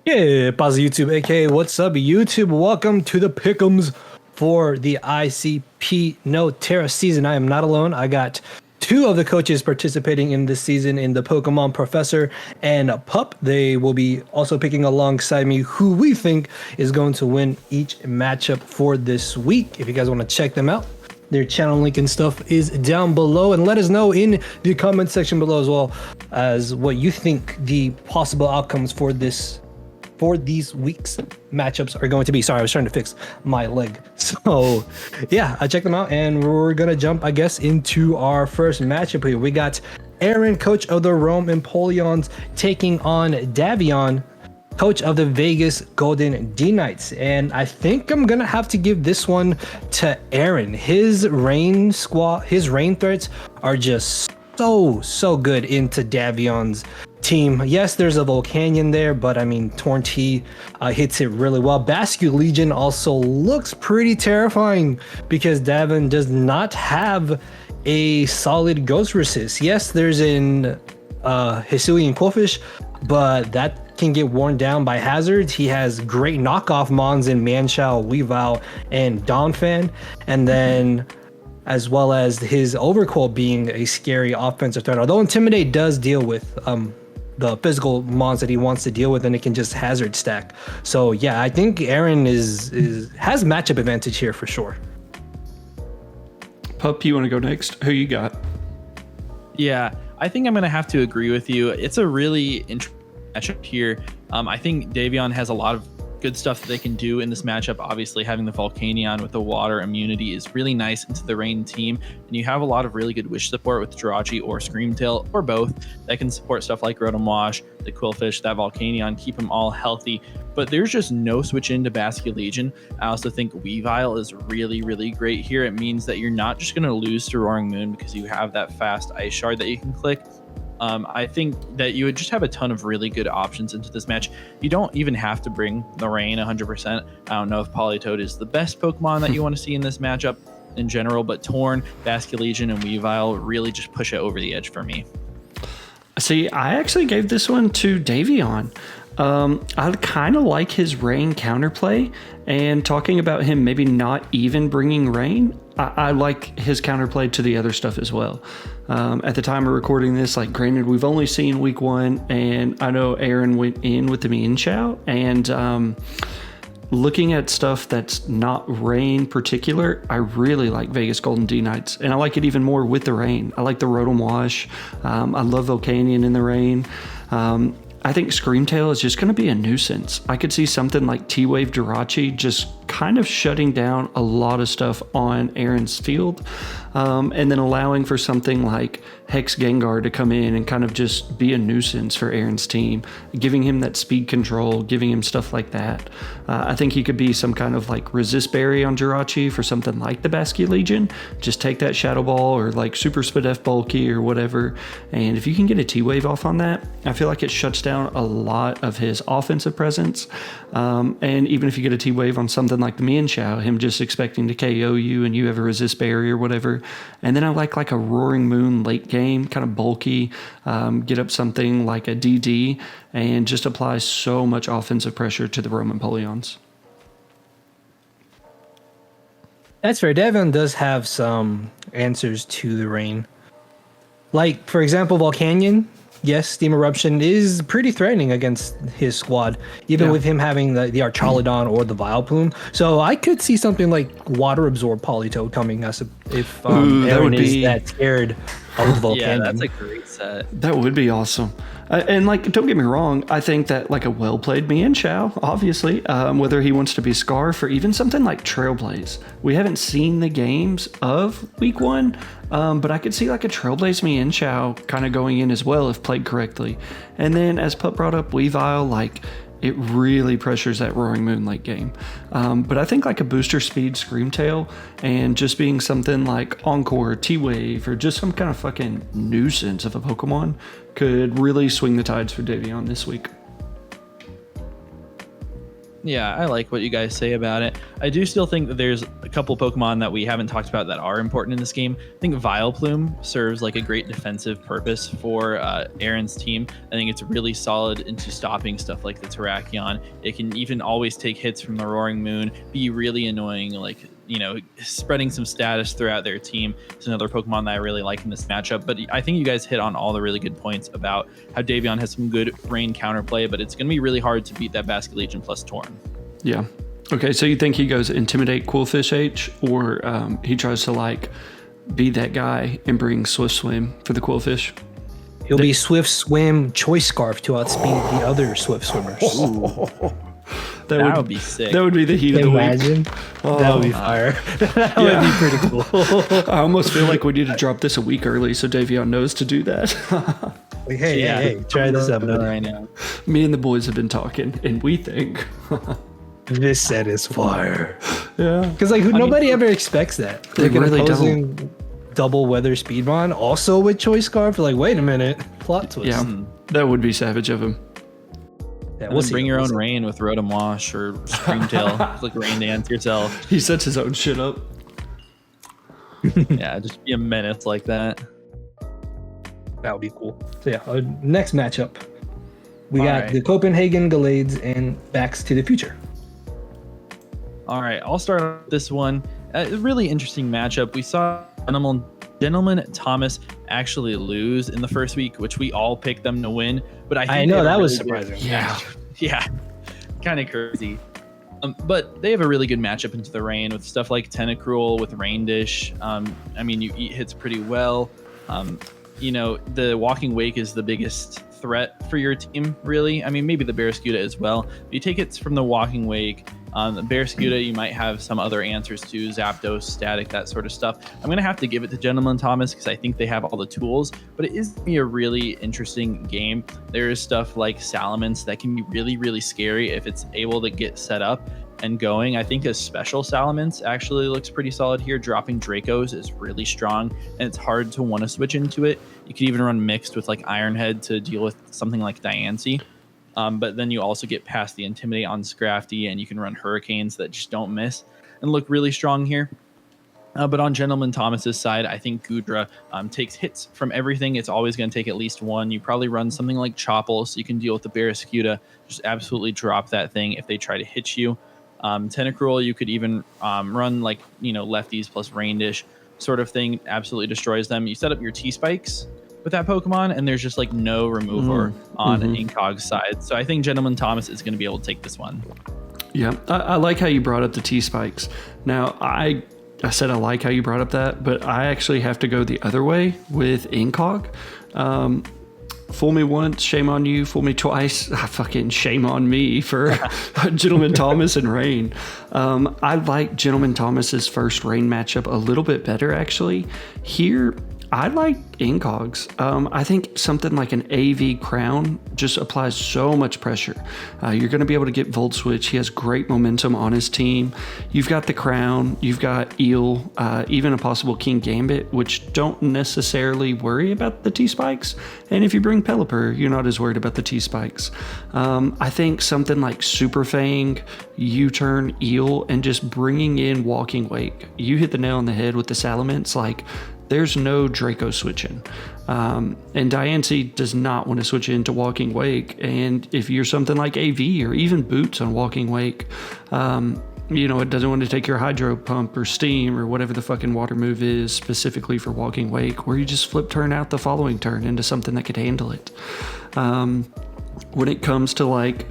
Yeah, pause YouTube, aka what's up, YouTube? Welcome to the Pickems for the ICP No Terra season. I am not alone. I got two of the coaches participating in this season in the Pokemon Professor and Pup. They will be also picking alongside me who we think is going to win each matchup for this week. If you guys want to check them out, their channel link and stuff is down below, and let us know in the comment section below as well as what you think the possible outcomes for these week's matchups are going to be. Sorry, I was trying to fix my leg. So yeah, I checked them out, and we're gonna jump, I guess, into our first matchup here. We got Aaronn, coach of the Rome Empoleons, taking on Davion, coach of the Vegas Golden D Knights. And I think I'm gonna have to give this one to Aaronn. His rain threats are just so good into Davion's team. Yes, there's a Volcanion there, but I mean, Torn T hits it really well. Bascu Legion also looks pretty terrifying because Davion does not have a solid ghost resist. Yes, there's an Hisuian Quillfish, but that can get worn down by hazards. He has great knockoff mons in Manchow, Weavile, and Donphan, and then as well as his Overcoat being a scary offensive threat. Although Intimidate does deal with the physical mons that he wants to deal with, and it can just hazard stack. So yeah, I think Aaronn has matchup advantage here for sure. Pup, you want to go next? Who you got? Yeah, I think I'm going to have to agree with you. It's a really interesting matchup here. I think Davion has a lot of good stuff that they can do in this matchup. Obviously, having the Volcanion with the water immunity is really nice into the rain team, and you have a lot of really good wish support with Jirachi or Screamtail or both that can support stuff like Rotom Wash, the Quillfish, that Volcanion, keep them all healthy. But there's just no switch into Bascu Legion. I also think Weavile is really great here. It means that you're not just going to lose to Roaring Moon because you have that fast Ice Shard that you can click. I think that you would just have a ton of really good options into this match. You don't even have to bring the rain 100%. I don't know if Politoed is the best Pokemon that you want to see in this matchup in general, but Torn, Bascu Legion, and Weavile really just push it over the edge for me. See, I actually gave this one to Davion. I kind of like his rain counterplay, and talking about him maybe not even bringing rain, I like his counterplay to the other stuff as well. At the time of recording this, like, granted, we've only seen week one, and I know Aaronn went in with the Mienshao, and looking at stuff that's not rain particular, I really like Vegas Golden D Knights, and I like it even more with the rain. I like the Rotom Wash. I love Volcanion in the rain. I think Screamtail is just going to be a nuisance. I could see something like T-Wave Jirachi just kind of shutting down a lot of stuff on Aaronn's field, and then allowing for something like Hex Gengar to come in and kind of just be a nuisance for Aaronn's team, giving him that speed control, giving him stuff like that. I think he could be some kind of like resist berry on Jirachi for something like the Bascu Legion. Just take that Shadow Ball or like Super Spadef Bulky or whatever, and if you can get a T-Wave off on that, I feel like it shuts down a lot of his offensive presence. And even if you get a T-Wave on something like the Mienshao, him just expecting to KO you and you have a resist berry or whatever. And then I like a Roaring Moon late game, kind of bulky, get up something like a DD and just apply so much offensive pressure to the Rome Empoleons. That's fair. Davion does have some answers to the rain. Like, for example, Volcanion. Yes, Steam Eruption is pretty threatening against his squad, even with him having the Archaludon or the Vileplume. So I could see something like Water Absorb Politoed coming if Aaronn is that scared of the Volcanion. Yeah, that's a great set. That would be awesome. And like, don't get me wrong, I think that like a well-played Mienshao, obviously, whether he wants to be Scarf or even something like Trailblaze. We haven't seen the games of week one, but I could see like a Trailblaze Mienshao kind of going in as well if played correctly. And then as Pup brought up, Weavile, like, it really pressures that Roaring Moon late game. But I think like a booster speed Screamtail and just being something like Encore, T-Wave, or just some kind of fucking nuisance of a Pokemon could really swing the tides for Davion this week. Yeah, I like what you guys say about it. I do still think that there's couple Pokemon that we haven't talked about that are important in this game. I think Vileplume serves like a great defensive purpose for Aaronn's team. I think it's really solid into stopping stuff like the Terrakion. It can even always take hits from the Roaring Moon, be really annoying, like, you know, spreading some status throughout their team. It's another Pokemon that I really like in this matchup. But I think you guys hit on all the really good points about how Davion has some good rain counterplay, but it's going to be really hard to beat that Basket Legion plus Torn. Yeah. Okay, so you think he goes Intimidate Coolfish H, or he tries to like be that guy and bring Swift Swim for the Coolfish? He'll be Swift Swim Choice Scarf to outspeed the other Swift Swimmers. That would be sick. That would be the heat of the Imagine. week. That would be fire. That would be pretty cool. I almost feel like we need to drop this a week early so Davion knows to do that. Like, hey, try this out right now. Me and the boys have been talking, and we think this set is fire. Yeah, because like nobody ever expects that. They Like an really opposing double weather speedbond also with Choice Scarf. Like, wait a minute, plot twist. Yeah, that would be savage of him. Yeah, We'll bring your own rain with Rotom Wash or Screamtail. Like rain dance yourself. He sets his own shit up. Yeah, just be a menace like that. That would be cool. So yeah, our next matchup, we All got right. the Copenhagen Gallades and Backs to the Future. All right, I'll start with this one. A really interesting matchup. We saw Gentleman Thomas actually lose in the first week, which we all picked them to win. But I know they have that a was really good- surprising. Yeah, kind of crazy. But they have a really good matchup into the rain with stuff like Tentacruel with Rain Dish. I mean, you eat hits pretty well. You know, the Walking Wake is the biggest threat for your team, really. I mean, maybe the Barraskewda as well. But you take hits from the Walking Wake. The Barraskewda, you might have some other answers to, Zapdos, Static, that sort of stuff. I'm going to have to give it to Gentleman Thomas because I think they have all the tools, but it is going to be a really interesting game. There is stuff like Salamence that can be really, really scary if it's able to get set up and going. I think a special Salamence actually looks pretty solid here. Dropping Dracos is really strong, and it's hard to want to switch into it. You could even run mixed with like Iron Head to deal with something like Diancie. But then you also get past the Intimidate on Scrafty, and you can run Hurricanes that just don't miss and look really strong here. But on Gentleman Thomas's side, I think Goodra takes hits from everything. It's always going to take at least one. You probably run something like Chople so you can deal with the Barraskewda. Just absolutely drop that thing if they try to hit you. Tentacruel, you could even run like, you know, lefties plus Rain Dish sort of thing. Absolutely destroys them. You set up your T-Spikes with that Pokemon, and there's just like no remover on Incog's side. So I think Gentleman Thomas is going to be able to take this one. Yeah, I like how you brought up the T-Spikes. Now, I said I like how you brought up that, but I actually have to go the other way with Incog. Fool me once, shame on you. Fool me twice, fucking shame on me for Gentleman Thomas and Rain. I like Gentleman Thomas's first Rain matchup a little bit better, actually. Here, I like Incog's. I think something like an AV Crown just applies so much pressure. You're going to be able to get Volt Switch. He has great momentum on his team. You've got the Crown. You've got Eel, even a possible King Gambit, which don't necessarily worry about the T-Spikes. And if you bring Pelipper, you're not as worried about the T-Spikes. I think something like Super Fang, U-Turn, Eel, and just bringing in Walking Wake. You hit the nail on the head with the Salamence. Like, there's no Draco switching. And Diancie does not want to switch into Walking Wake. And if you're something like AV or even Boots on Walking Wake, you know, it doesn't want to take your Hydro Pump or Steam or whatever the fucking water move is specifically for Walking Wake, where you just flip turn out the following turn into something that could handle it. When it comes to like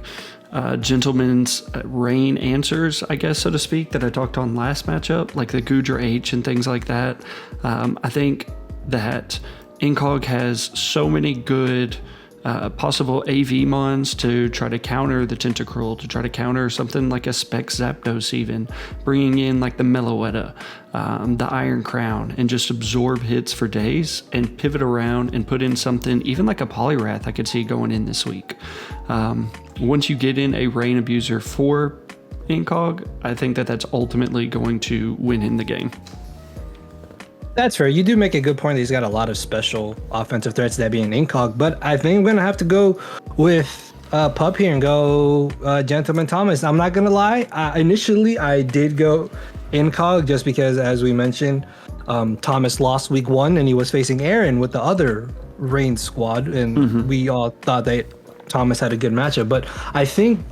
Gentleman's Rain answers, I guess, so to speak, that I talked on last matchup, like the Goodra H and things like that. I think that Incog has so many good possible AV mons to try to counter the Tentacruel, to try to counter something like a Spec Zapdos, even bringing in like the Meloetta, the Iron Crown, and just absorb hits for days and pivot around and put in something even like a Poliwrath I could see going in this week. Once you get in a Rain Abuser for Incog, I think that that's ultimately going to win in the game. That's fair. You do make a good point that he's got a lot of special offensive threats, that being Incog, but I think I'm going to have to go with Pup here and go Gentleman Thomas. I'm not gonna lie. Initially, I did go Incog just because, as we mentioned, Thomas lost week 1 and he was facing Aaronn with the other Reign squad, and we all thought that Thomas had a good matchup. But I think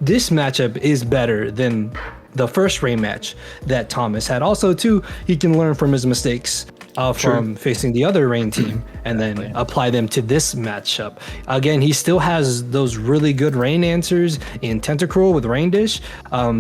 this matchup is better than the first Reign match that Thomas had. Also, too, he can learn from his mistakes from facing the other Reign team and then apply them to this matchup. Again, he still has those really good Reign answers in Tentacruel with Reign Dish.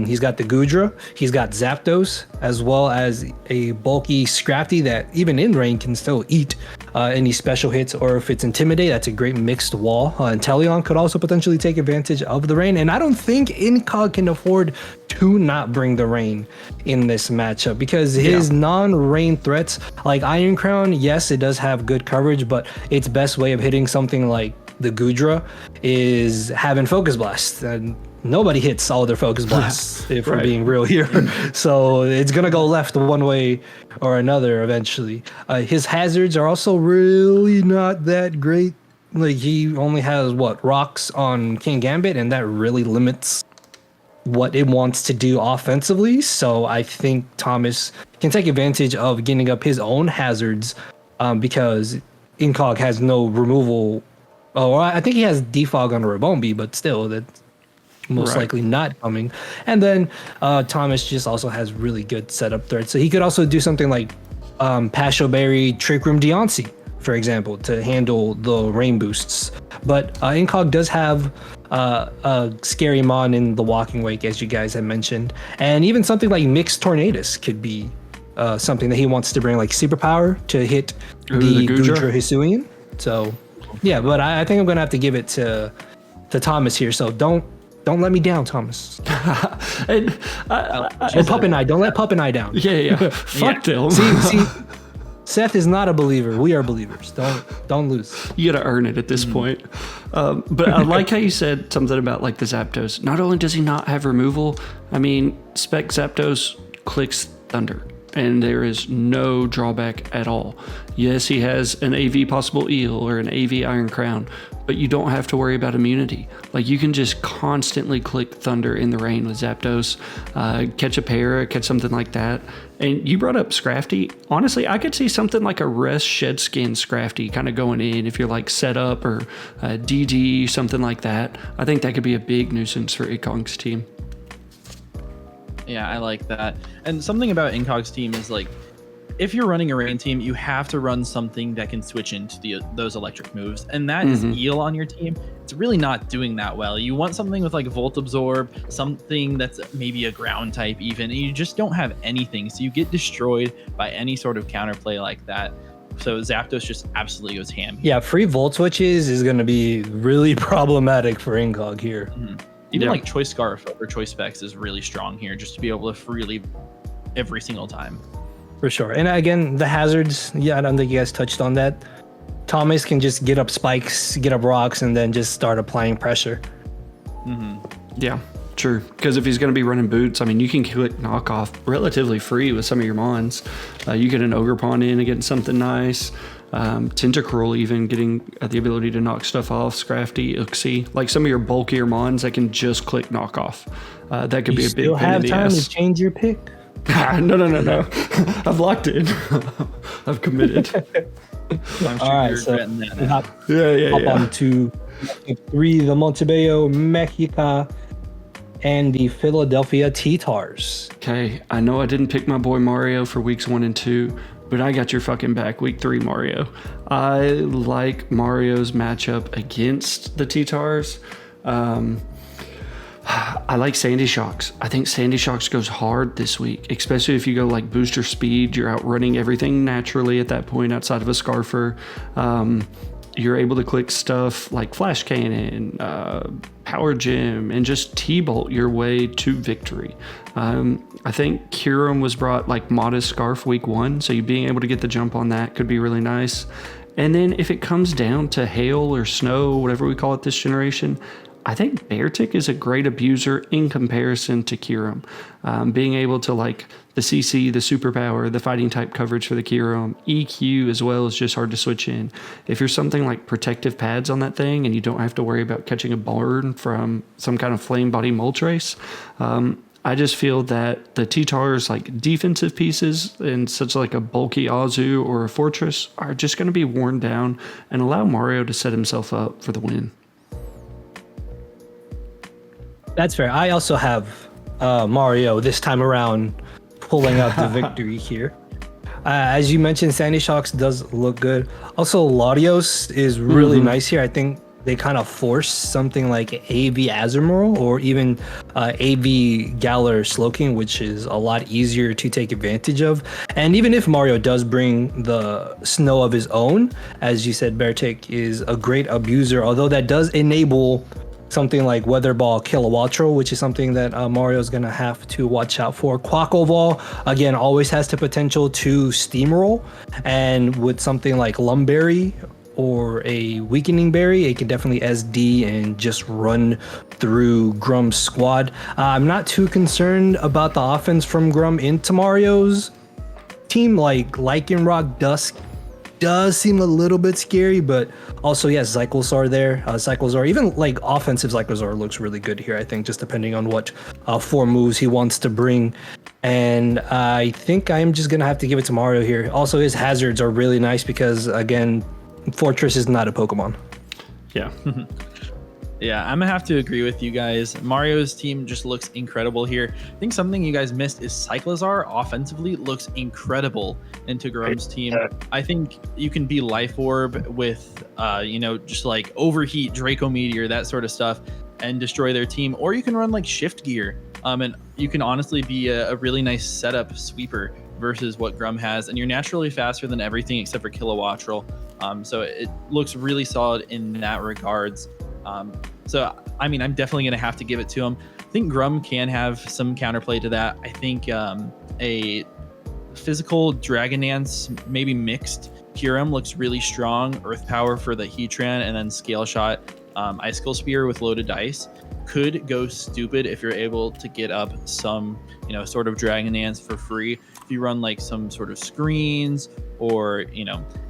He's got the Gudra, he's got Zapdos, as well as a bulky Scrafty that even in Reign can still eat any special hits, or if it's Intimidate, that's a great mixed wall. And Davion could also potentially take advantage of the Reign, and I don't think Incog can afford to not bring the Reign in this matchup because his non-Reign threats, like Iron Crown, yes, it does have good coverage, but its best way of hitting something like the Gudra is having Focus Blast. And nobody hits all their Focus Blasts, if we're being real here. So it's going to go left one way or another eventually. His hazards are also really not that great. Like, he only has, rocks on King Gambit, and that really limits what it wants to do offensively. So I think Thomas can take advantage of getting up his own hazards because Incog has no removal. Oh, I think he has defog on a Rabombi, but still, that's most likely not coming. And then Thomas just also has really good setup threats. So he could also do something like Pasho Berry, Trick Room Onsie, for example, to handle the Reign boosts. But Incog does have a scary mon in the Walking Wake, as you guys had mentioned. And even something like Mixed Tornadus could be something that he wants to bring, like superpower to hit the Gudra Hisuian. So, yeah, but I think I'm going to have to give it to Thomas here. So don't let me down, Thomas. And Pup and I, don't let Pup and I down. Yeah. Fuck them. See, Seth is not a believer. We are believers. Don't lose. You gotta earn it at this point. But I like how you said something about like the Zapdos. Not only does he not have removal, I mean, Spec Zapdos clicks Thunder, and there is no drawback at all. Yes, he has an AV possible Eel or an AV Iron Crown, but you don't have to worry about immunity. Like, you can just constantly click Thunder in the Reign with Zapdos, catch a Para, catch something like that. And you brought up Scrafty. Honestly, I could see something like a Rest Shed Skin Scrafty kind of going in if you're like set up, or DD, something like that. I think that could be a big nuisance for Incog's team. Yeah, I like that. And something about Incog's team is, like, if you're running a Reign team, you have to run something that can switch into those electric moves. And that is Eel on your team. It's really not doing that well. You want something with like Volt Absorb, something that's maybe a ground type even, and you just don't have anything. So you get destroyed by any sort of counterplay like that. So Zapdos just absolutely goes ham. Yeah, free Volt switches is going to be really problematic for Incog here. Even like Choice Scarf over Choice Specs is really strong here, just to be able to freely every single time. For sure. And again, the hazards, I don't think you guys touched on that. Thomas can just get up spikes, get up rocks, and then just start applying pressure. Yeah, true. Because if he's going to be running boots, I mean, you can click knockoff relatively free with some of your mons. You get an Ogerpon in against something nice. Tentacruel even getting the ability to knock stuff off. Scrafty, Uxie, like some of your bulkier mons that can just click knockoff. That could be a big pain in the ass. You still have time to change your pick? No. I've locked in. I've committed. I'm sure all right, you're so regretting that now. hop on to 3, the Montebello Mexica and the Philadelphia T-Tars. Okay, I know I didn't pick my boy Mario for weeks 1 and 2, but I got your fucking back week 3, Mario. I like Mario's matchup against the T-Tars. I like Sandy Shocks. I think Sandy Shocks goes hard this week, especially if you go like booster speed. You're outrunning everything naturally at that point outside of a Scarfer. You're able to click stuff like Flash Cannon, Power Gem, and just T-Bolt your way to victory. I think Kyurem was brought like Modest Scarf week 1, so you being able to get the jump on that could be really nice. And then if it comes down to hail or snow, whatever we call it this generation, I think Beartick is a great abuser in comparison to Kiram. Being able to like the CC, the superpower, the fighting type coverage for the Kiram, EQ as well is just hard to switch in. If you're something like protective pads on that thing and you don't have to worry about catching a burn from some kind of flame body Moltres, I just feel that the T-Tar's like defensive pieces in such like a bulky Azu or a Fortress are just going to be worn down and allow Mario to set himself up for the win. That's fair. I also have Mario this time around pulling out the victory here. As you mentioned, Sandy Shocks does look good. Also, Latios is really nice here. I think they kind of force something like AV Azumarill or even AV Galar Slowking, which is a lot easier to take advantage of. And even if Mario does bring the snow of his own, as you said, Beartick is a great abuser, although that does enable something like Weather Ball Kilowattrel, which is something that Mario's going to have to watch out for. Quackleval, again, always has the potential to steamroll, and with something like Lumberry or a Weakening Berry, it can definitely SD and just run through Grumm's squad. I'm not too concerned about the offense from Grumm into Mario's team. Like Lycanroc Dusk does seem a little bit scary, but also, yes, Zyklosar there. Zyklosar, even like offensive Zyklosar looks really good here, I think, just depending on what 4 moves he wants to bring. And I think I'm just going to have to give it to Mario here. Also, his hazards are really nice because, again, Fortress is not a Pokemon. Yeah. Yeah, I'm gonna have to agree with you guys. Mario's team just looks incredible here. I think something you guys missed is Cyclozar offensively looks incredible into Grumm's team. I think you can be Life Orb with, just like Overheat, Draco Meteor, that sort of stuff, and destroy their team. Or you can run like Shift Gear, and you can honestly be a really nice setup sweeper versus what Grumm has. And you're naturally faster than everything except for Kilowattrel. So it looks really solid in that regards. So, I mean, I'm definitely going to have to give it to him. I think Grumm can have some counterplay to that. I think a physical Dragonance, maybe mixed Kyurem looks really strong. Earth Power for the Heatran, and then Scale Shot, Icicle Spear with loaded dice could go stupid if you're able to get up some, sort of Dragonance for free. If you run like some sort of screens or,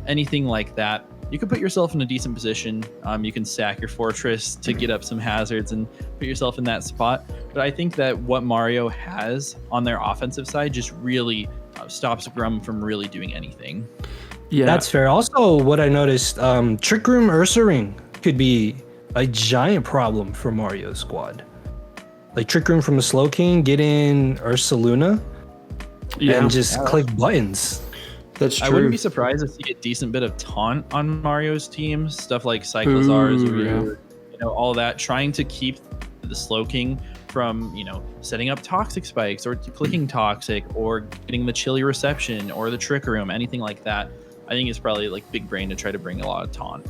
anything like that, you can put yourself in a decent position. You can sack your Fortress to get up some hazards and put yourself in that spot. But I think that what Mario has on their offensive side just really stops Grumm from really doing anything. Yeah, that's fair. Also, what I noticed, Trick Room Ursaring could be a giant problem for Mario's squad. Like Trick Room from a Slowking, get in Ursaluna, and just click buttons. That's true. I wouldn't be surprised to see a decent bit of taunt on Mario's team. Stuff like Cyclozar's, all that, trying to keep the Slowking from, setting up toxic spikes or clicking toxic or getting the chilly reception or the Trick Room, anything like that. I think it's probably like big brain to try to bring a lot of taunt.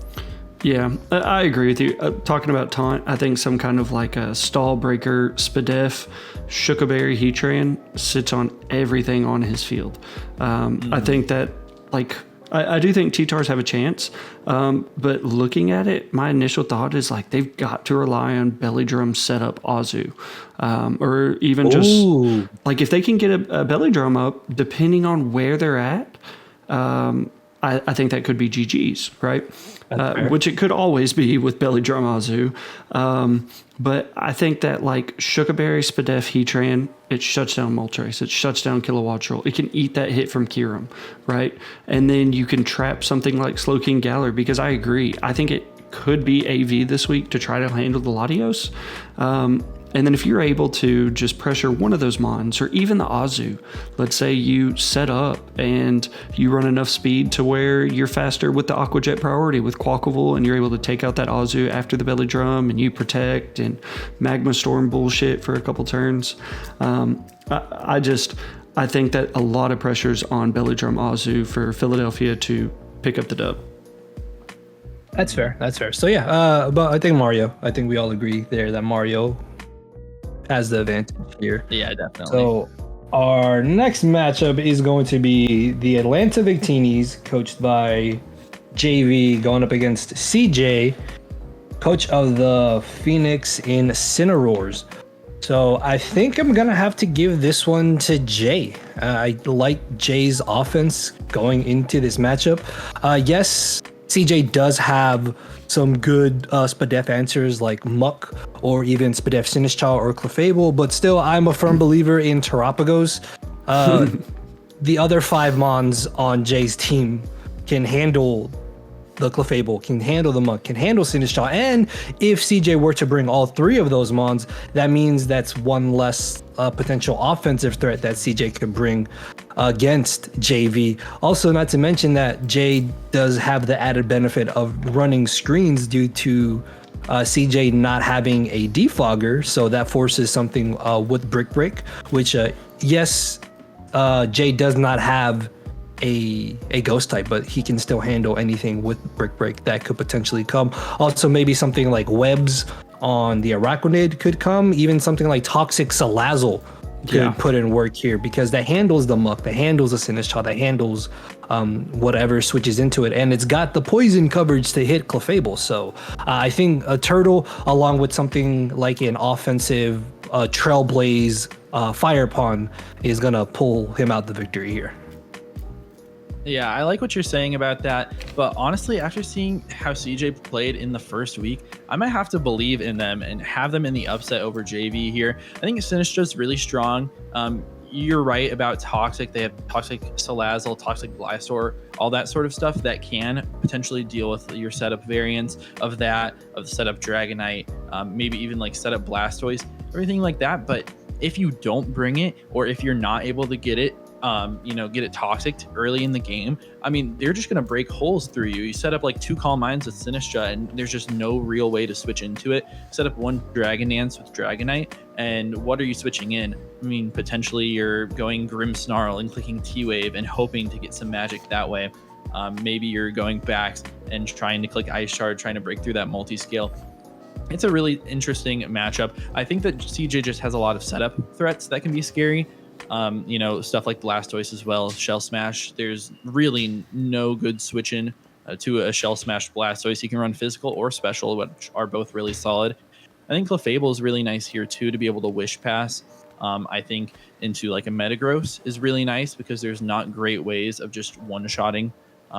Yeah, I agree with you. Talking about taunt, I think some kind of like a Stall Breaker, Spadef, Shukaberry, Heatran sits on everything on his field. I think that, I do think T-Tars have a chance, but looking at it, my initial thought is like they've got to rely on Belly Drum setup Azu, or even just like if they can get a Belly Drum up, depending on where they're at, I think that could be GG's, right? Which it could always be with Belly Drum Azu. But I think that like Shukaberry, Spadef, Heatran, it shuts down Moltres, it shuts down Kilowattrel. It can eat that hit from Kyurem, right? And then you can trap something like Slowking Galar, because I agree. I think it could be AV this week to try to handle the Latios. And then if you're able to just pressure one of those Mons or even the Azu, let's say you set up and you run enough speed to where you're faster with the Aqua Jet priority with Quackleval, and you're able to take out that Azu after the Belly Drum and you protect and Magma Storm bullshit for a couple turns. I think that a lot of pressure's on Belly Drum Azu for Philadelphia to pick up the dub. That's fair. So yeah, but I think we all agree there that Mario has the advantage here. Yeah, definitely. So our next matchup is going to be the Atlanta Victinis, coached by JV, going up against CJ, coach of the Phoenix Incineroars. So I think I'm gonna have to give this one to Jay. I like Jay's offense going into this matchup. Yes, CJ does have some good Spadef answers like Muck or even Spadef Sinistral or Clefable, but still I'm a firm believer in Terapagos. The other 5 Mons on Jay's team can handle the Clefable, can handle the Muck, can handle Sinistral, and if CJ were to bring all 3 of those Mons, that means that's one less potential offensive threat that CJ could bring against JV. Also, not to mention that Jay does have the added benefit of running screens due to CJ not having a defogger, so that forces something with Brick Break, which yes, Jay does not have a ghost type, but he can still handle anything with Brick Break that could potentially come. Also, maybe something like webs on the Araquanid could come. Even something like Toxic Salazzle could put in work here, because that handles the Muck, that handles the Sinistral, that handles whatever switches into it, and it's got the poison coverage to hit Clefable. So I think a Turtle along with something like an offensive Trailblaze Fire Pawn is gonna pull him out the victory here. Yeah, I like what you're saying about that. But honestly, after seeing how CJ played in the first week, I might have to believe in them and have them in the upset over JV here. I think Sinistra's really strong. You're right about Toxic. They have Toxic Salazzle, Toxic Blastoise, all that sort of stuff that can potentially deal with your setup variants of that, of the setup Dragonite, maybe even like setup Blastoise, everything like that. But if you don't bring it, or if you're not able to get it, get it toxic early in the game, I mean, they're just going to break holes through you. You set up like 2 Calm Minds with Sinistra, and there's just no real way to switch into it. Set up 1 Dragon Dance with Dragonite, and what are you switching in? I mean, potentially you're going Grim Snarl and clicking T-Wave and hoping to get some magic that way. Maybe you're going back and trying to click Ice Shard, trying to break through that multi-scale. It's a really interesting matchup. I think that CJ just has a lot of setup threats that can be scary. Stuff like Blastoise as well, Shell Smash. There's really no good switching to a Shell Smash Blastoise. You can run physical or special, which are both really solid. I think Clefable is really nice here too, to be able to Wish Pass. I think into like a Metagross is really nice, because there's not great ways of just one-shotting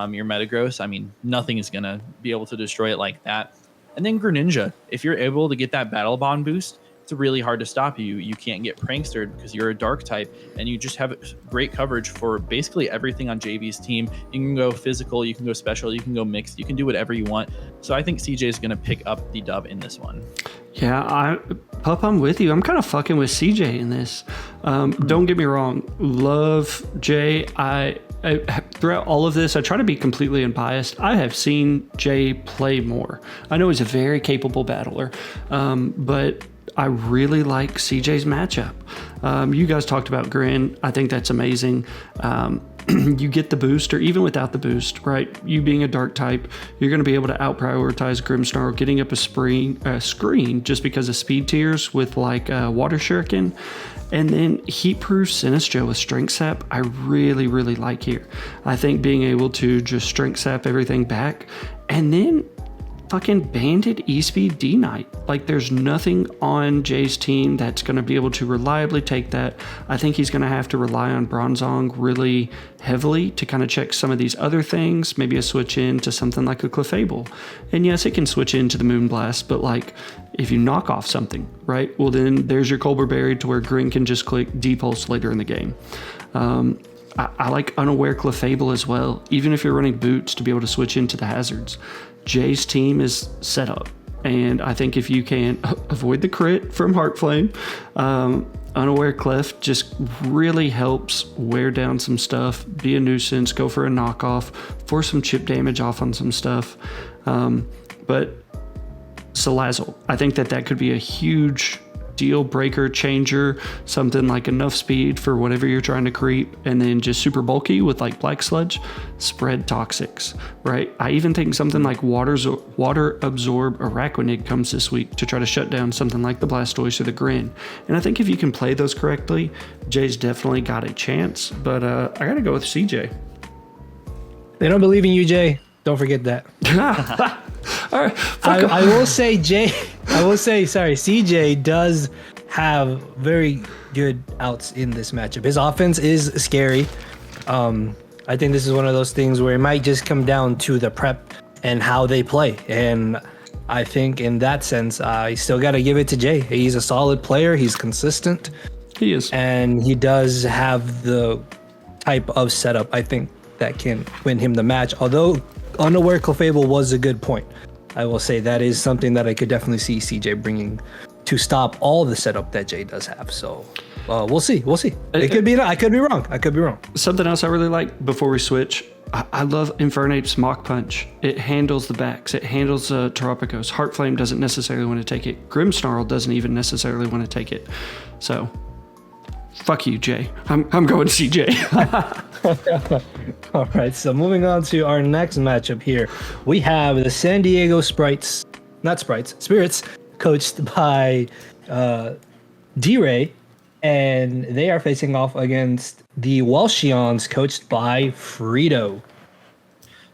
your Metagross. I mean, nothing is going to be able to destroy it like that. And then Greninja, if you're able to get that Battle Bond boost, it's really hard to stop you. You can't get prankstered because you're a dark type, and you just have great coverage for basically everything on JV's team. You can go physical, you can go special, you can go mixed, you can do whatever you want. So I think CJ is going to pick up the dub in this one. Yeah, Pup, I'm with you. I'm kind of fucking with CJ in this. Don't get me wrong. Love Jay. I throughout all of this, I try to be completely unbiased. I have seen Jay play more. I know he's a very capable battler, but I really like CJ's matchup. You guys talked about Grin. I think that's amazing. You get the boost, or even without the boost, right? You being a dark type, you're going to be able to out-prioritize Grimmsnarl, getting up a screen just because of speed tiers with like Water Shuriken. And then Heat-Proof Sinistcha with Strength Sap, I really, really like here. I think being able to just Strength Sap everything back, and then fucking Banded E-Speed D-Knight. Like, there's nothing on Jay's team that's going to be able to reliably take that. I think he's going to have to rely on Bronzong really heavily to kind of check some of these other things, maybe a switch in to something like a Clefable. And yes, it can switch into the Moonblast, but like, if you knock off something, right? Well, then there's your Colbur Berry to where Grin can just click D-Pulse later in the game. I like Unaware Clefable as well, even if you're running Boots, to be able to switch into the hazards. Jay's team is set up, and I think if you can avoid the crit from Heartflame, Unaware Clef just really helps wear down some stuff, be a nuisance, go for a knockoff, force some chip damage off on some stuff. But Salazzle, I think that could be a huge deal breaker changer, something like enough speed for whatever you're trying to creep, and then just super bulky with like Black Sludge, spread Toxics, right? I even think something like Water Absorb Araquanid comes this week to try to shut down something like the Blastoise or the Grin. And I think if you can play those correctly, Jay's definitely got a chance, but I gotta go with CJ. They don't believe in you, Jay. Don't forget that. All right, I will say CJ does have very good outs in this matchup. His offense is scary. I think this is one of those things where it might just come down to the prep and how they play. And I think in that sense, I still got to give it to Jay. He's a solid player. He's consistent. He is. And he does have the type of setup, I think, that can win him the match. Although unaware Clefable was a good point. I will say that is something that I could definitely see CJ bringing to stop all the setup that Jay does have. So we'll see. It could be. I could be wrong. Something else I really like before we switch. I love Infernape's Mock Punch. It handles the backs. It handles Terapicos. Heartflame doesn't necessarily want to take it. Grimmsnarl doesn't even necessarily want to take it. So, fuck you, Jay. I'm going CJ. All right, so moving on to our next matchup here. We have the San Diego Spirits, coached by Drey, and they are facing off against the Welshians, coached by Freedo.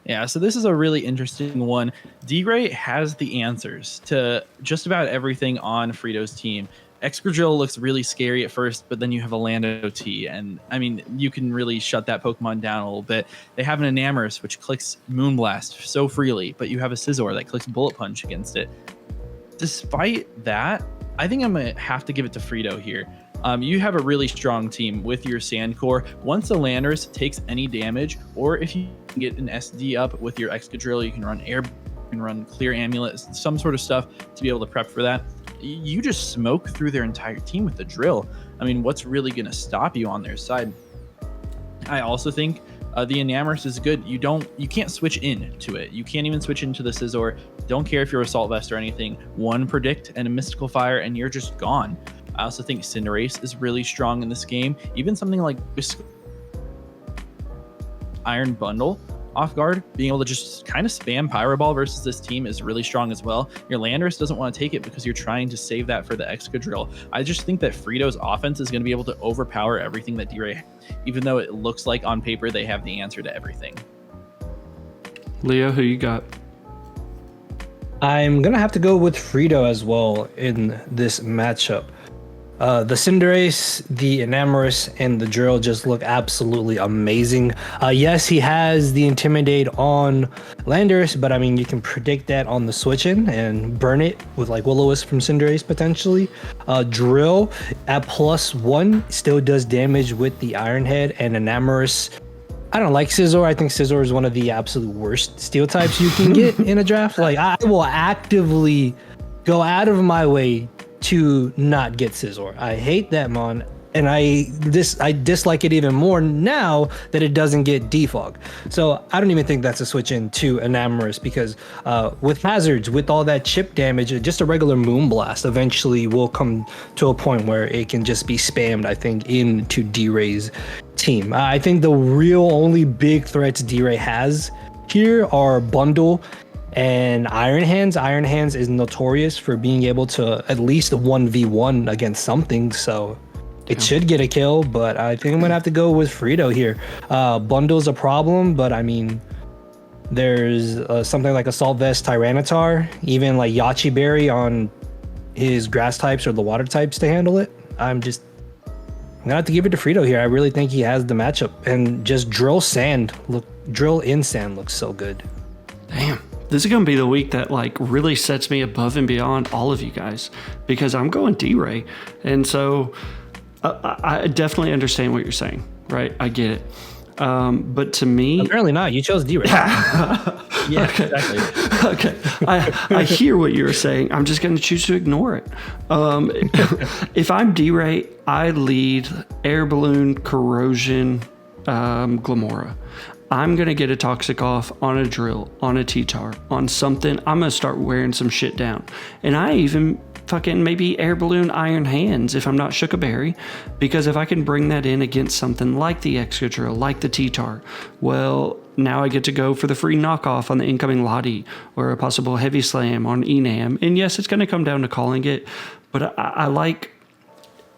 Yeah, so this is a really interesting one. Drey has the answers to just about everything on Freedo's team. Excadrill looks really scary at first, but then you have a Lando T, and I mean, you can really shut that Pokemon down a little bit. They have an Enamorus, which clicks Moonblast so freely, but you have a Scizor that clicks Bullet Punch against it. Despite that, I think I'm going to have to give it to Freedo here. You have a really strong team with your Sand Core. Once a Landorus takes any damage, or if you can get an SD up with your Excadrill, you can run Air, you can run Clear Amulet, some sort of stuff to be able to prep for that. You just smoke through their entire team with the drill. I mean, what's really going to stop you on their side? I also think the Enamorus is good. You can't switch into it. You can't even switch into the Scizor. Don't care if you're Assault Vest or anything. One Predict and a Mystical Fire, and you're just gone. I also think Cinderace is really strong in this game. Even something like Iron Bundle off guard, being able to just kind of spam Pyro Ball versus this team is really strong as well. Your Landorus doesn't want to take it because you're trying to save that for the Excadrill. I just think that Freedo's offense is going to be able to overpower everything that Drey, even though it looks like on paper they have the answer to everything. Leo, who you got? I'm gonna have to go with Freedo as well in this matchup. The Cinderace, the Enamorus, and the Drill just look absolutely amazing. Yes, he has the Intimidate on Landorus, but I mean, you can predict that on the switch-in and burn it with like Will-O-Wisp from Cinderace potentially. Drill at +1 still does damage with the Iron Head, and Enamorus, I don't like Scizor. I think Scizor is one of the absolute worst steel types you can get in a draft. Like, I will actively go out of my way to not get Scizor. I hate that mon, and I dislike it even more now that it doesn't get defog. So I don't even think that's a switch in to Enamorus, because with hazards, with all that chip damage, just a regular Moonblast eventually will come to a point where it can just be spammed, I think, into D-Ray's team. I think the real only big threats D-Ray has here are Bundle and Iron Hands. Iron Hands is notorious for being able to at least 1v1 against something, so it should get a kill, but I think I'm gonna have to go with Freedo here. Bundle's a problem, but I mean, there's something like Assault Vest Tyranitar, even like Yachi Berry on his grass types or the water types to handle it. I'm gonna have to give it to Freedo here. I really think he has the matchup, and just Drill in Sand looks so good. Damn. This is going to be the week that like really sets me above and beyond all of you guys, because I'm going D-Ray. And so I definitely understand what you're saying, right? I get it. But to me... Apparently not. You chose D-Ray. Yeah, okay. Exactly. Okay. I hear what you're saying. I'm just going to choose to ignore it. If I'm D-Ray, I lead Air Balloon, Corrosion, Glamora. I'm going to get a Toxic off on a Drill, on a T-Tar, on something. I'm going to start wearing some shit down. And I even fucking maybe Air Balloon Iron Hands if I'm not Shook a Berry, because if I can bring that in against something like the Excadrill, like the T-Tar, well, now I get to go for the free knockoff on the incoming Lottie or a possible Heavy Slam on Enam. And yes, it's going to come down to calling it, but I like...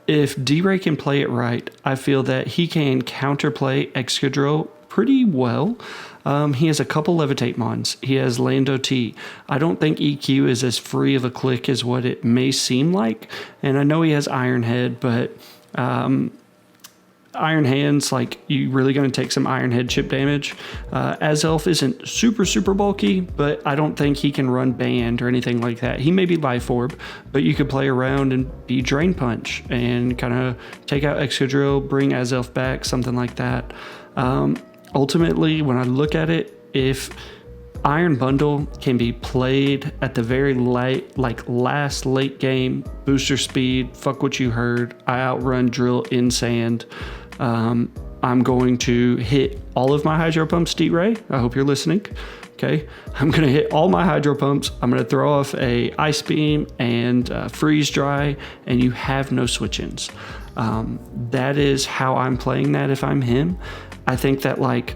If D-Ray can play it right, I feel that he can counterplay Excadrill pretty well. He has a couple Levitate Mons. He has Lando T. I don't think EQ is as free of a click as what it may seem like. And I know he has Iron Head, but Iron Hands, like, you really going to take some Iron Head chip damage. Azelf isn't super bulky, but I don't think he can run Band or anything like that. He may be Life Orb, but you could play around and be Drain Punch and kind of take out Excadrill, bring Azelf back, something like that. Ultimately, when I look at it, if Iron Bundle can be played at the very last late game, booster speed, fuck what you heard, I outrun Drill in sand. I'm going to hit all of my Hydro Pumps, Drey. I hope you're listening. Okay. I'm going to hit all my Hydro Pumps. I'm going to throw off a Ice Beam and Freeze Dry, and you have no switch-ins. That is how I'm playing that if I'm him. I think that, like,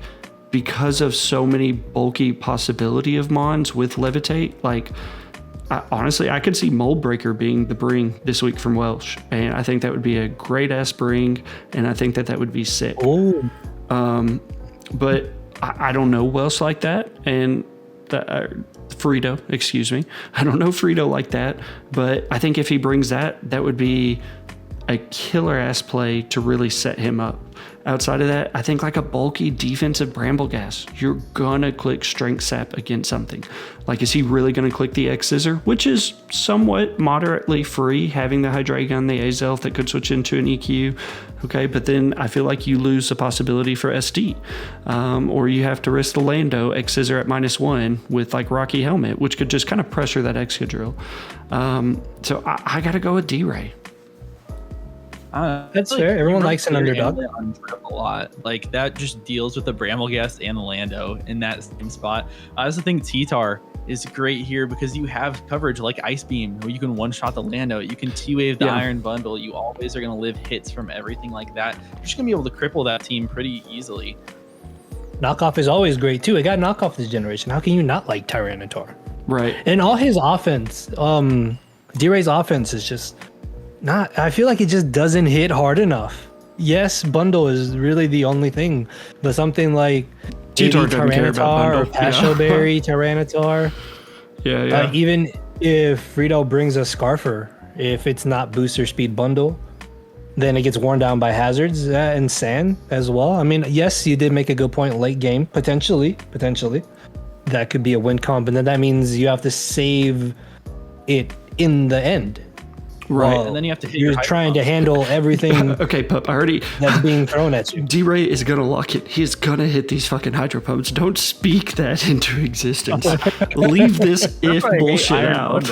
because of so many bulky possibility of Mons with Levitate, like, honestly, I could see Mold Breaker being the bring this week from Welsh, and I think that would be a great ass bring, and I think that would be sick. Oh, but I don't know Welsh like that, and Freedo, excuse me. I don't know Freedo like that, but I think if he brings that, that would be a killer ass play to really set him up. Outside of that, I think like a bulky defensive Brambleghast, you're gonna click Strength Sap against something. Like, is he really gonna click the X Scissor, which is somewhat moderately free, having the Hydreigon, the Azelf that could switch into an EQ, okay? But then I feel like you lose the possibility for SD, or you have to risk the Lando X Scissor at -1 with like Rocky Helmet, which could just kind of pressure that Excadrill. So I gotta go with Drey. That's fair. Everyone likes an underdog. A lot. Like, that just deals with the Brambleghast and the Lando in that same spot. I also think T-Tar is great here because you have coverage like Ice Beam, where you can one-shot the Lando. You can T-Wave the Iron Bundle. You always are going to live hits from everything like that. You're just going to be able to cripple that team pretty easily. Knockoff is always great, too. It got knockoff this generation. How can you not like Tyranitar? Right. And all his offense, D-Ray's offense is just... I feel like it just doesn't hit hard enough. Yes, Bundle is really the only thing, but something like Tyranitar or Pashoberry Tyranitar. Yeah. Even if Freedo brings a Scarfer, if it's not booster speed Bundle, then it gets worn down by hazards and sand as well. I mean, yes, you did make a good point late game, potentially. That could be a win con, but then that means you have to save it in the end. Right, and then you have to hit you're trying to handle everything. Okay, Pup, I already that's being thrown at you. D-Ray is gonna lock it. He's gonna hit these fucking Hydro Pumps. Don't speak that into existence. Leave this if bullshit out.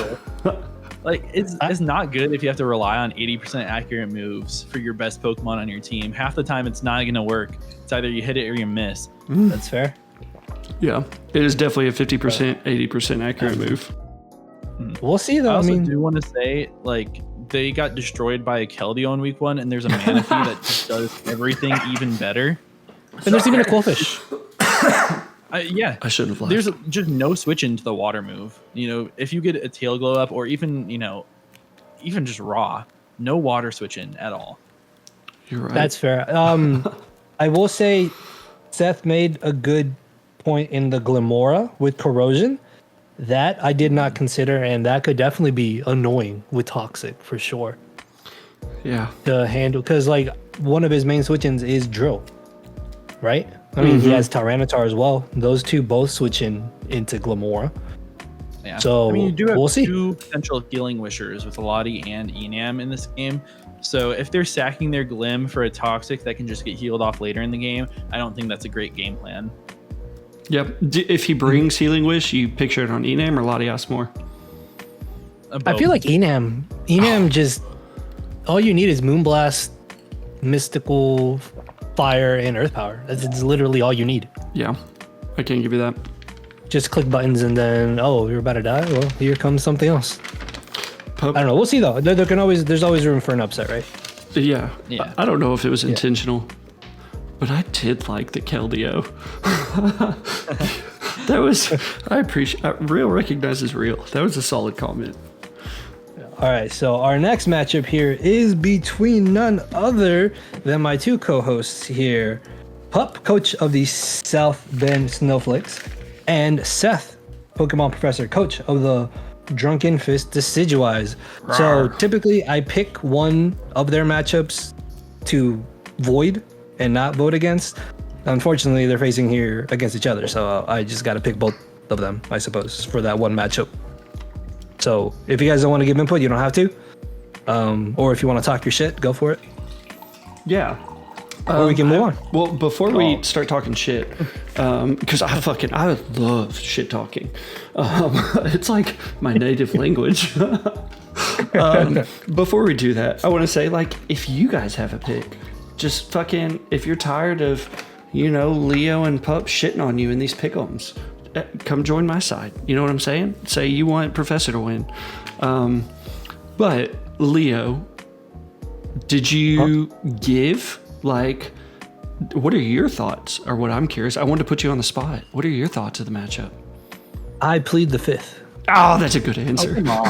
Like, it's not good if you have to rely on 80% accurate moves for your best Pokemon on your team. Half the time, it's not gonna work. It's either you hit it or you miss. That's fair. Yeah, it is definitely a 50%, 80% accurate move. We'll see, though. I also do want to say, like, they got destroyed by a Keldeo in week 1, and there's a Manaphy that just does everything even better. And there's even a Quillfish. Yeah. I shouldn't have laughed. There's just no switch into the water move. You know, if you get a Tail Glow Up, or even, you know, even just raw, no water switch in at all. You're right. That's fair. I will say Seth made a good point in the Glimora with Corrosion. That I did not consider, and that could definitely be annoying with Toxic for sure. Yeah. To handle, because like one of his main switch-ins is Drill, right? I mean, he has Tyranitar as well. Those two both switch into Glimora. Yeah. So I mean, you do have we'll see. two potential Healing Wishers with Lottie and Enam in this game. So if they're sacking their Glim for a Toxic that can just get healed off later in the game, I don't think that's a great game plan. Yep. If he brings Healing Wish, you picture it on Enam or Latias more? I feel like Enam just, all you need is Moonblast, Mystical, Fire, and Earth Power. That's literally all you need. Yeah, I can't give you that. Just click buttons and then, you're about to die? Well, here comes something else. I don't know. We'll see, though. There's always room for an upset, right? Yeah. I don't know if it was intentional. But I did like the Keldeo. That was, I appreciate, real recognizes real. That was a solid comment. All right, so our next matchup here is between none other than my two co-hosts here, Pup, coach of the South Bend Snowflakes, and Seth, Pokemon Professor, coach of the Drunken Fist Decidueyes. So typically I pick one of their matchups to void and not vote against. Unfortunately, they're facing here against each other, so I just got to pick both of them, I suppose, for that one matchup. So if you guys don't want to give input, you don't have to. Or if you want to talk your shit, go for it. Yeah. Or we can move on. Well, before we start talking shit, because I love shit talking. It's like my native language. Before we do that, I want to say, like, if you guys have a pick, just fucking, if you're tired of, Leo and Pup shitting on you in these Pickems, come join my side. You know what I'm saying? Say you want Professor to win. But Leo, did you give, like, what are your thoughts? Or what I'm curious, I wanted to put you on the spot. What are your thoughts of the matchup? I plead the fifth. Oh, that's a good answer. Come on.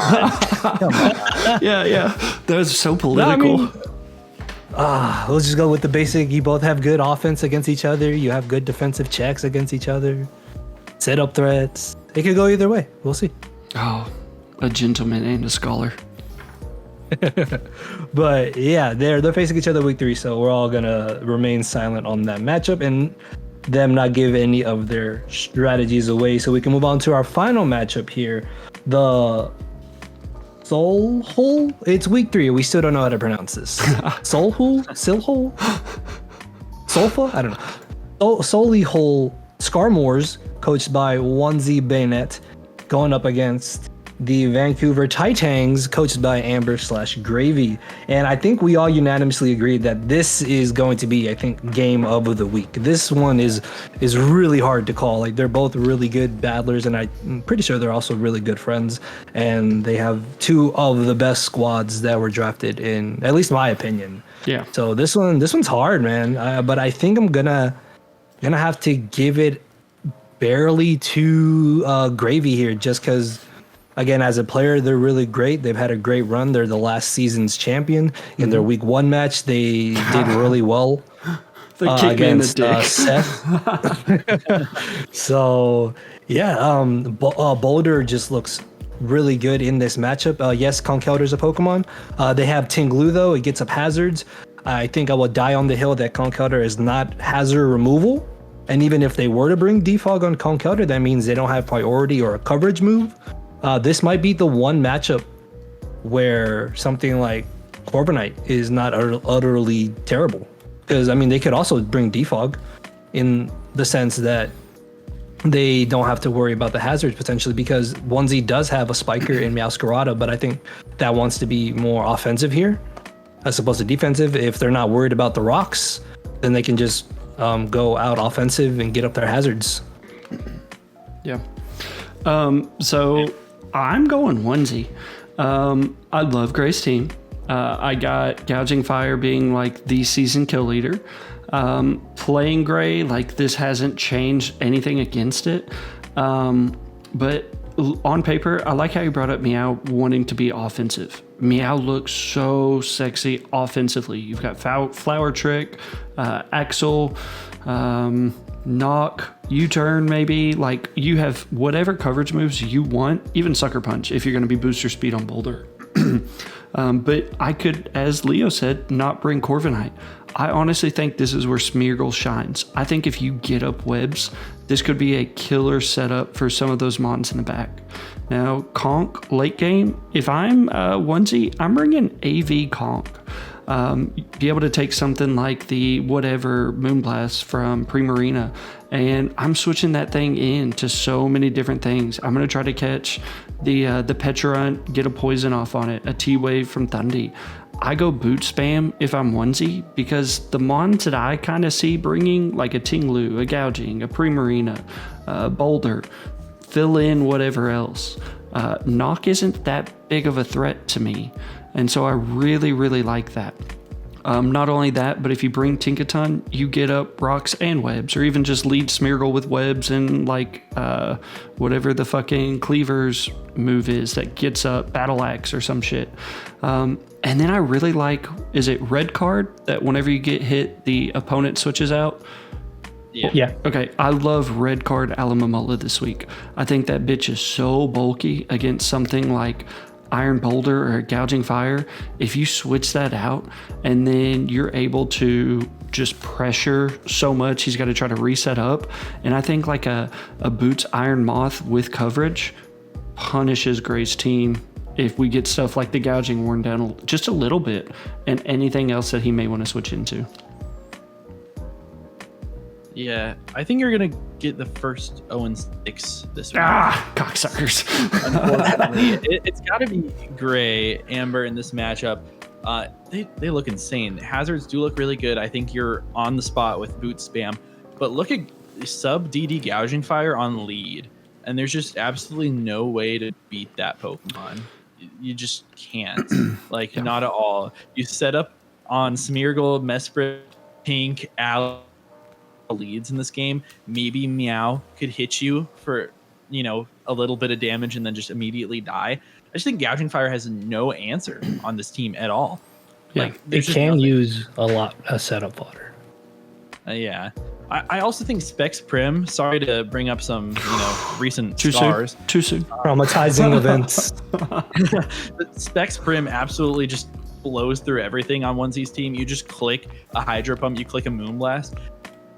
Yeah. That was so political. Let's just go with the basic. You both have good offense against each other. You have good defensive checks against each other. Set up threats. It could go either way. We'll see. Oh, a gentleman and a scholar. But yeah, they're facing each other week 3, so we're all gonna remain silent on that matchup and them not give any of their strategies away. So we can move on to our final matchup here. The Soul Hole? It's week 3. We still don't know how to pronounce this. Soul Hole? Sil Hole? Solfa? I don't know. Solely Hole Scarmores, coached by Onsie Bayonet, going up against the Vancouver Titans, coached by Amber/Gravy. And I think we all unanimously agreed that this is going to be, I think, game of the week. This one is really hard to call. Like, they're both really good battlers, and I'm pretty sure they're also really good friends. And they have 2 of the best squads that were drafted in, at least my opinion. Yeah. So this one's hard, man. But I think I'm gonna have to give it barely to Gravy here, just because, again, as a player, they're really great. They've had a great run. They're the last season's champion. In their week 1 match, they did really well against Seth. So, yeah, Boulder just looks really good in this matchup. Yes, Conkeldur's a Pokemon. They have Tinglu, though. It gets up hazards. I think I will die on the hill that Conkeldurr is not hazard removal. And even if they were to bring Defog on Conkeldurr, that means they don't have priority or a coverage move. This might be the one matchup where something like Corviknight is not utterly terrible. Because, I mean, they could also bring Defog in the sense that they don't have to worry about the hazards potentially, because Onsie does have a Spiker in Meowscarada, but I think that wants to be more offensive here as opposed to defensive. If they're not worried about the rocks, then they can just go out offensive and get up their hazards. Yeah. So I'm going Onsie. I love Gray's team. I got Gouging Fire being like the season kill leader. Playing Gray, like, this hasn't changed anything against it. But on paper, I like how you brought up Meow wanting to be offensive. Meow looks so sexy offensively. You've got Flower Trick, Axel, Knock, U-turn maybe. Like, you have whatever coverage moves you want, even Sucker Punch if you're going to be booster speed on Boulder. But I could, as Leo said, not bring Corviknight. I honestly think this is where Smeargle shines. I think if you get up webs, this could be a killer setup for some of those Mons in the back. Now, Conk, late game, if I'm Onsie, I'm bringing AV Conk. Be able to take something like the whatever Moonblast from Primarina, and I'm switching that thing into so many different things. I'm going to try to catch the Pecharunt, get a poison off on it, a T-Wave from Thundy. I go boot spam if I'm Onsie, because the Mons that I kind of see bringing, like a Tinglu, a Gouging, a Primarina, Boulder, fill in whatever else. Knock isn't that big of a threat to me, and so I really, really like that. Not only that, but if you bring Tinkaton, you get up rocks and webs, or even just lead Smeargle with webs and like whatever the fucking Cleaver's move is that gets up Battle Axe or some shit. And then I really like, is it red card, that whenever you get hit, the opponent switches out? Yeah. Okay, I love red card Alamamula this week. I think that bitch is so bulky against something like Iron Boulder or Gouging Fire. If you switch that out and then you're able to just pressure so much, he's got to try to reset up. And I think like a Boots Iron Moth with coverage punishes Gray's team if we get stuff like the Gouging worn down just a little bit and anything else that he may want to switch into. Yeah, I think you're gonna get the first 0-6 this week. Cocksuckers. Unfortunately, it's got to be Gray, Amber in this matchup. They look insane. Hazards do look really good. I think you're on the spot with boot spam, but look at sub DD Gouging Fire on lead, and there's just absolutely no way to beat that Pokemon. You just can't. Not at all. You set up on Smeargle, Mesprit, Pink, Al leads in this game. Maybe Meow could hit you for a little bit of damage and then just immediately die. I just think Gouging Fire has no answer on this team at all. Yeah, it can use a lot of setup fodder. Yeah, I also think Specs Prim. Sorry to bring up some recent Too stars. Too soon. Traumatizing events. But Specs Prim absolutely just blows through everything on Onsie's team. You just click a Hydro Pump, you click a Moonblast,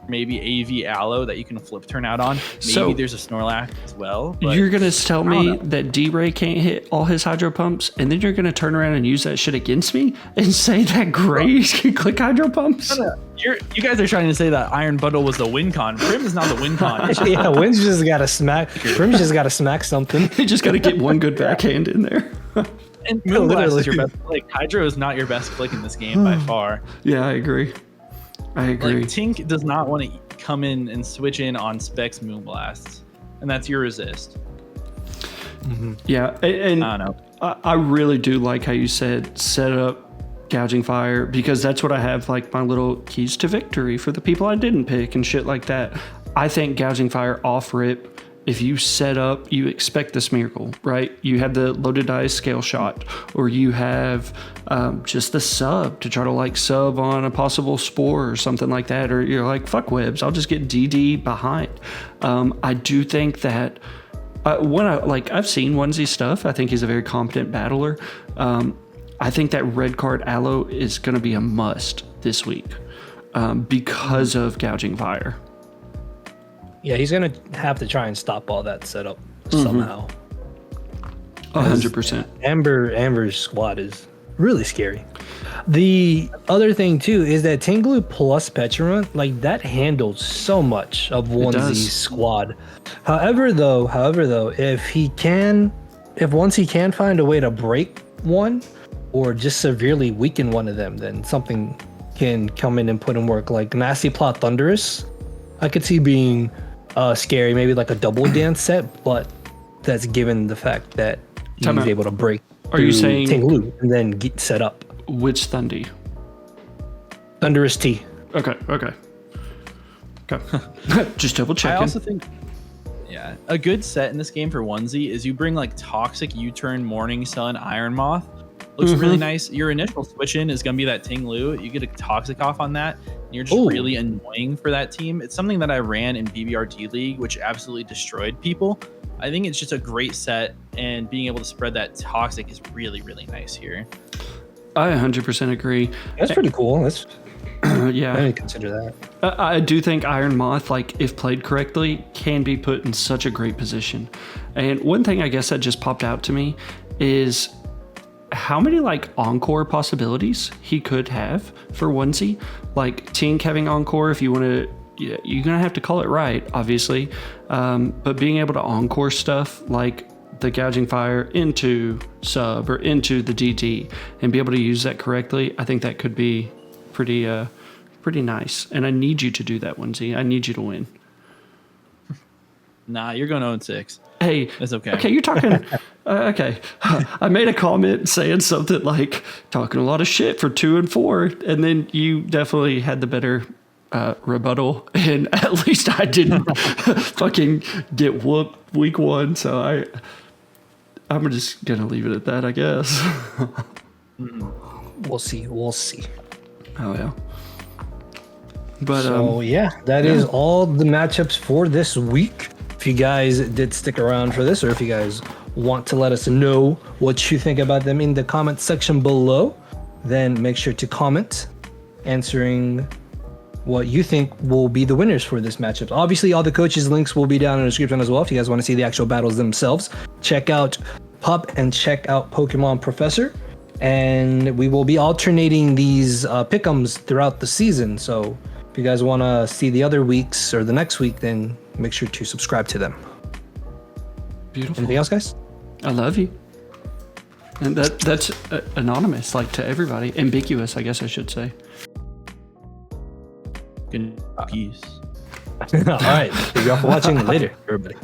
maybe AV Aloe that you can flip turn out on. Maybe there's a Snorlax as well. You're going to tell me that Drey can't hit all his Hydro Pumps, and then you're going to turn around and use that shit against me and say that Gray can click Hydro Pumps? You guys are trying to say that Iron Bundle was the win con. Prim is not the win con. Yeah, Win's just got to smack. Prim's just got to smack something. You just got to get one good backhand in there. And Moonblast is your best click. Hydro is not your best click in this game by far. Yeah, I agree. Tink does not want to come in and switch in on Specs Moonblasts, and that's your resist. Mm-hmm. Yeah, and I don't know. I really do like how you said set up Gouging Fire, because that's what I have like my little keys to victory for the people I didn't pick and shit like that. I think Gouging Fire off rip, if you set up, you expect this miracle, right? You have the loaded dice scale shot, or you have just the sub to try to like sub on a possible spore or something like that, or you're like, fuck webs, I'll just get DD behind. I do think that I've seen Onesie stuff. I think he's a very competent battler. I think that red card Aloe is going to be a must this week because of Gouging Fire. Yeah, he's gonna have to try and stop all that setup somehow. 100%. Amber's squad is really scary. The other thing too is that Tinglu plus Pecharunt, like that handles so much of Onesie's squad. However though, if once he can find a way to break one or just severely weaken one of them, then something can come in and put in work. Like Nasty Plot Thunderous, I could see being scary, maybe like a double dance set, but that's given the fact that he's able to break. Are you saying Tinglu and then get set up? Which Thundy? Thunderous T. Okay. Just double checking. I also think, a good set in this game for Onesie is you bring like Toxic, U-Turn, Morning Sun, Iron Moth. Looks really nice. Your initial switch in is going to be that Tinglu. You get a Toxic off on that. And you're just really annoying for that team. It's something that I ran in BBRD League, which absolutely destroyed people. I think it's just a great set, and being able to spread that Toxic is really, really nice here. I 100% agree. That's pretty cool. That's yeah. I didn't consider that. I do think Iron Moth, like if played correctly, can be put in such a great position. And one thing I guess that just popped out to me is how many like encore possibilities he could have for Onesie. Like Tink having encore, if you want to, you're gonna have to call it right, obviously. But being able to encore stuff like the Gouging Fire into sub or into the DD and be able to use that correctly, I think that could be pretty nice. And I need you to do that, Onesie. I need you to win. Nah, you're going 0-6. Hey, that's okay. Okay, you're talking. Okay, I made a comment saying something like talking a lot of shit for 2 and 4, and then you definitely had the better rebuttal, and at least I didn't fucking get whooped week 1. So I'm just gonna leave it at that, I guess. We'll see. Oh yeah. But So yeah, that is all the matchups for this week. If you guys did stick around for this, or if you guys want to let us know what you think about them in the comment section below, then make sure to comment answering what you think will be the winners for this matchup. Obviously, all the coaches' links will be down in the description as well. If you guys want to see the actual battles themselves, check out Pup and check out Pokemon Professor. And we will be alternating these Pickems throughout the season. So if you guys want to see the other weeks or the next week, then make sure to subscribe to them. Beautiful. Anything else, guys? I love you. And that's anonymous, like to everybody. Ambiguous, I guess I should say. Good peace. All right. Thank you all for watching. Later, everybody.